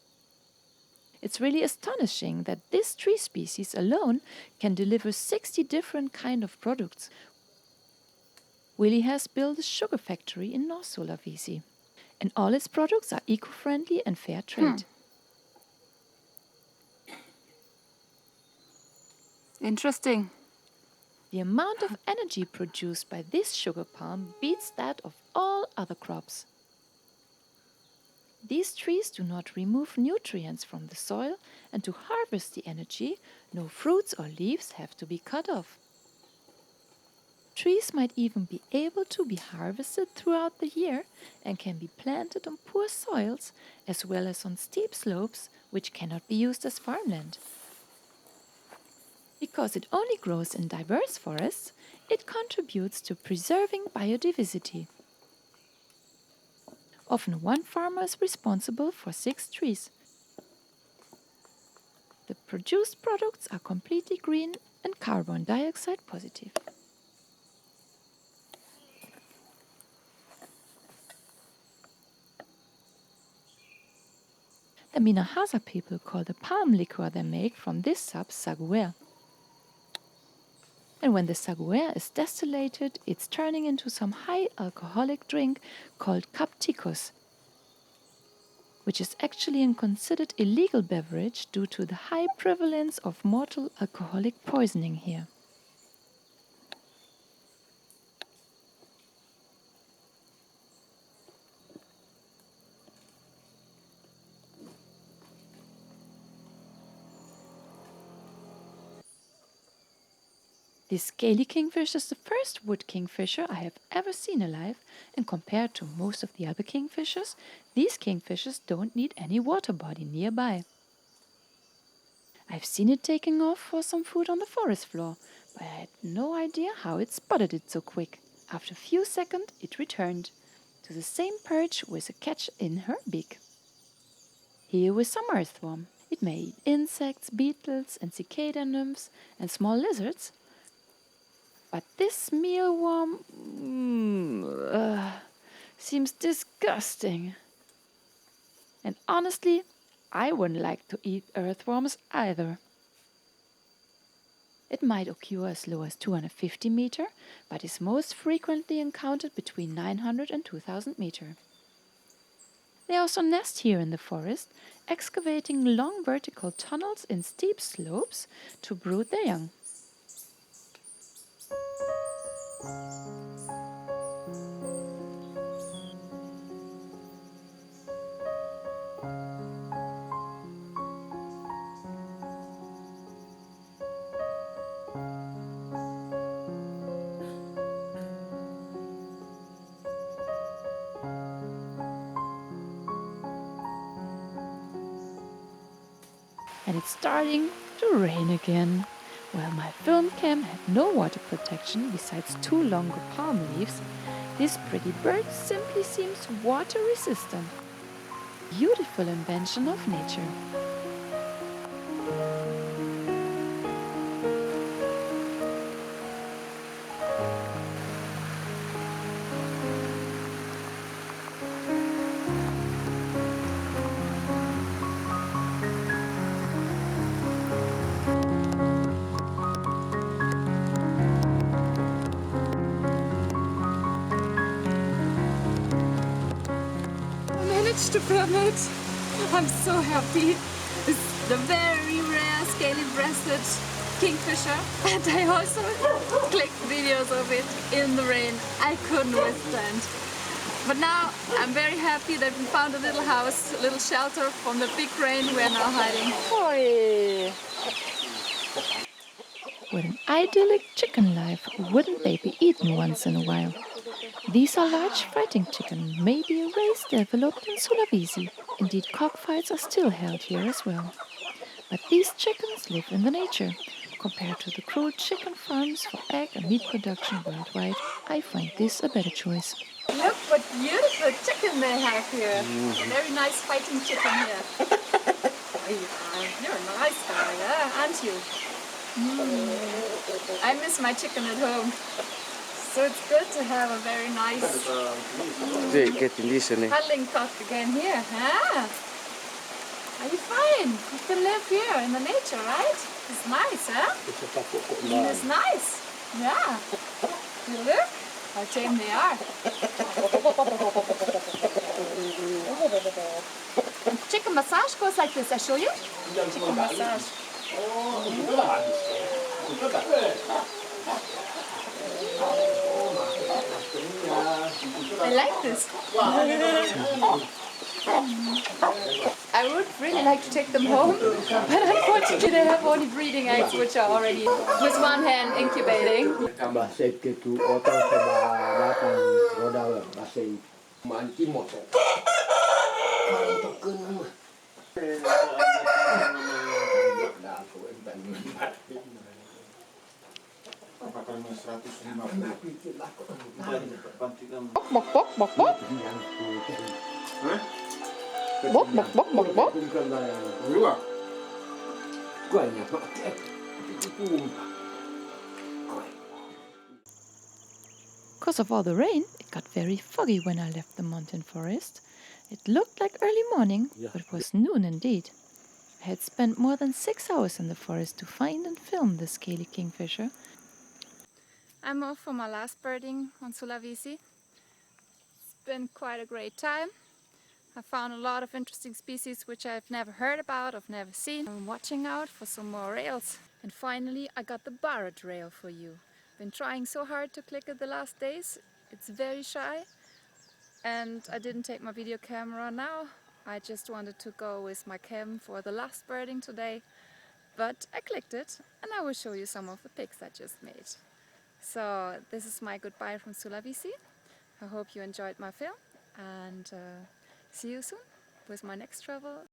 It's really astonishing that this tree species alone can deliver 60 different kinds of products. Willy has built a sugar factory in North Sulawesi, and all its products are eco-friendly and fair trade. Interesting. The amount of energy produced by this sugar palm beats that of all other crops. These trees do not remove nutrients from the soil, and to harvest the energy, no fruits or leaves have to be cut off. Trees might even be able to be harvested throughout the year and can be planted on poor soils as well as on steep slopes which cannot be used as farmland. Because it only grows in diverse forests, it contributes to preserving biodiversity. Often one farmer is responsible for 6 trees. The produced products are completely green and carbon dioxide positive. The Minahasa people call the palm liquor they make from this sap saguer. And when the saguer is distillated, it's turning into some high alcoholic drink called capticus, which is actually a considered illegal beverage due to the high prevalence of mortal alcoholic poisoning here. This scaly kingfish is the first wood kingfisher I have ever seen alive, and compared to most of the other kingfishers, these kingfishers don't need any water body nearby. I've seen it taking off for some food on the forest floor, but I had no idea how it spotted it so quick. After a few seconds, it returned to the same perch with a catch in her beak. Here was some earthworm. It may eat insects, beetles, and cicada nymphs, and small lizards. But this mealworm seems disgusting. And honestly, I wouldn't like to eat earthworms either. It might occur as low as 250 meter, but is most frequently encountered between 900 and 2000 meter. They also nest here in the forest, excavating long vertical tunnels in steep slopes to brood their young. And it's starting to rain again. While my film cam had no water protection besides 2 longer palm leaves, this pretty bird simply seems water resistant. Beautiful invention of nature. To film it. I'm so happy. It's the very rare scaly-breasted kingfisher, and I also clicked videos of it in the rain. I couldn't withstand. But now I'm very happy that we found a little house, a little shelter from the big rain we're now hiding. Oi. With an idyllic chicken life, wouldn't they be eaten once in a while? These are large fighting chicken, maybe a race developed in Sulawesi. Indeed, cockfights are still held here as well. But these chickens live in the nature. Compared to the cruel chicken farms for egg and meat production worldwide, I find this a better choice. Look what beautiful chicken they have here. Very nice fighting chicken here. You're a nice guy, aren't you? I miss my chicken at home. So it's good to have a very nice cuddling cock again here, huh? Are you fine? You can live here in the nature, right? It's nice, huh? It's nice. Yeah. You look how tame they are. Chicken massage goes like this. I show you. Chicken massage. I like this. I would really like to take them home, but unfortunately they have only breeding eggs which are already with one hand incubating. Bok bok bok bok. Bok bok bok bok bok. Because of all the rain, it got very foggy when I left the mountain forest. It looked like early morning, but it was noon indeed. I had spent more than 6 hours in the forest to find and film the scaly kingfisher. I'm off for my last birding on Sulawesi. It's been quite a great time. I found a lot of interesting species which I've never heard about, I've never seen. I'm watching out for some more rails. And finally I got the barred rail for you. Been trying so hard to click it the last days. It's very shy and I didn't take my video camera now. I just wanted to go with my cam for the last birding today. But I clicked it and I will show you some of the pics I just made. So this is my goodbye from Sulawesi. I hope you enjoyed my film and see you soon with my next travel